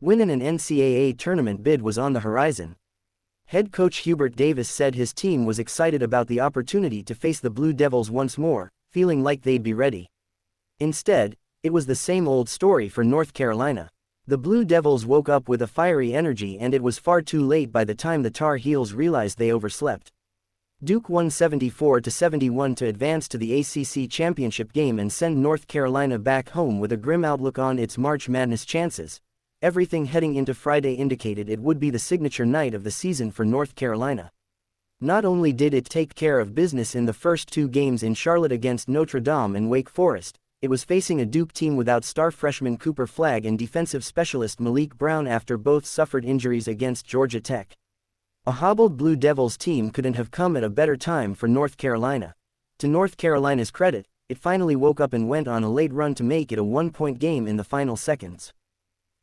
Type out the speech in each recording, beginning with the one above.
Winning an NCAA tournament bid was on the horizon. Head coach Hubert Davis said his team was excited about the opportunity to face the Blue Devils once more, feeling like they'd be ready. Instead, it was the same old story for North Carolina. The Blue Devils woke up with a fiery energy, and it was far too late by the time the Tar Heels realized they overslept. Duke won 74-71 to advance to the ACC championship game and send North Carolina back home with a grim outlook on its March Madness chances. Everything heading into Friday indicated it would be the signature night of the season for North Carolina. Not only did it take care of business in the first two games in Charlotte against Notre Dame and Wake Forest, it was facing a Duke team without star freshman Cooper Flagg and defensive specialist Malik Brown after both suffered injuries against Georgia Tech. A hobbled Blue Devils team couldn't have come at a better time for North Carolina. To North Carolina's credit, it finally woke up and went on a late run to make it a one-point game in the final seconds.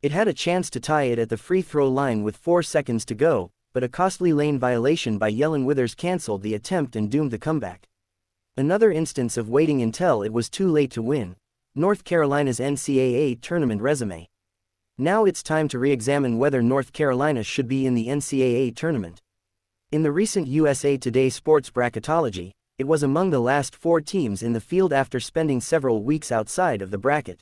It had a chance to tie it at the free throw line with 4 seconds to go, but a costly lane violation by Yellen Withers canceled the attempt and doomed the comeback. Another instance of waiting until it was too late to win. North Carolina's NCAA tournament resume. Now it's time to re-examine whether North Carolina should be in the NCAA tournament. In the recent USA Today Sports bracketology, it was among the last 4 teams in the field after spending several weeks outside of the bracket.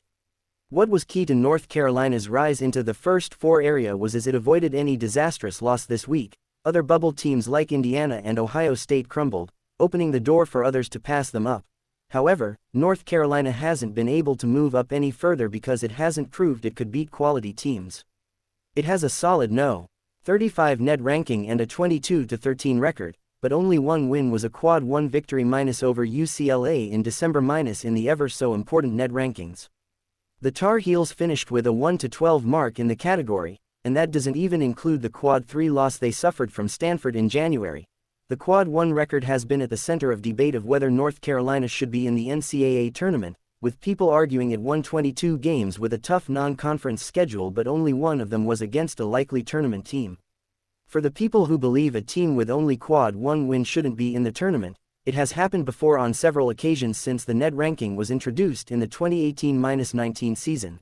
What was key to North Carolina's rise into the first 4 area was as it avoided any disastrous loss this week. Other bubble teams like Indiana and Ohio State crumbled, opening the door for others to pass them up. However, North Carolina hasn't been able to move up any further because it hasn't proved it could beat quality teams. It has a solid No. 35 net ranking and a 22-13 record, but only one win was a quad 1 victory minus over UCLA in December minus in the ever so important net rankings. The Tar Heels finished with a 1-12 mark in the category, and that doesn't even include the quad 3 loss they suffered from Stanford in January. The quad 1 record has been at the center of debate of whether North Carolina should be in the NCAA tournament, with people arguing it won 22 games with a tough non-conference schedule, but only one of them was against a likely tournament team. For the people who believe a team with only quad 1 win shouldn't be in the tournament, it has happened before on several occasions since the net ranking was introduced in the 2018-19 season.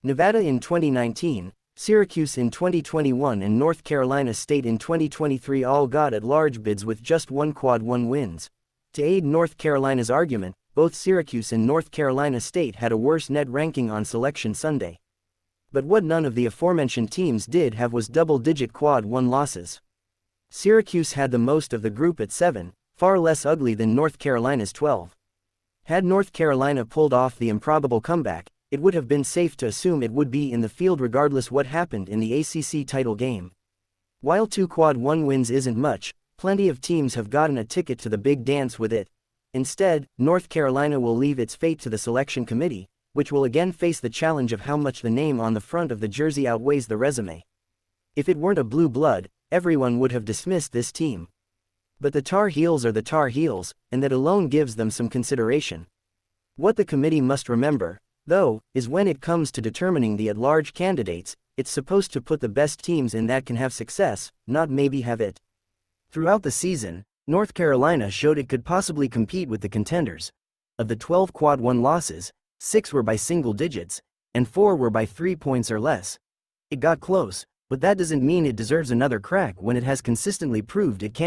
Nevada in 2019, Syracuse in 2021 and North Carolina State in 2023 all got at-large bids with just 1 quad 1 wins. To aid North Carolina's argument, both Syracuse and North Carolina State had a worse net ranking on Selection Sunday. But what none of the aforementioned teams did have was double-digit quad 1 losses. Syracuse had the most of the group at 7, far less ugly than North Carolina's 12. Had North Carolina pulled off the improbable comeback, it would have been safe to assume it would be in the field regardless what happened in the ACC title game. While 2 quad 1 wins isn't much, plenty of teams have gotten a ticket to the big dance with it. Instead, North Carolina will leave its fate to the selection committee, which will again face the challenge of how much the name on the front of the jersey outweighs the resume. If it weren't a blue blood, everyone would have dismissed this team. But the Tar Heels are the Tar Heels, and that alone gives them some consideration. What the committee must remember, though, is when it comes to determining the at-large candidates, it's supposed to put the best teams in that can have success, not maybe have it. Throughout the season, North Carolina showed it could possibly compete with the contenders. Of the 12 quad 1 losses, 6 were by single digits, and 4 were by 3 points or less. It got close, but that doesn't mean it deserves another crack when it has consistently proved it can.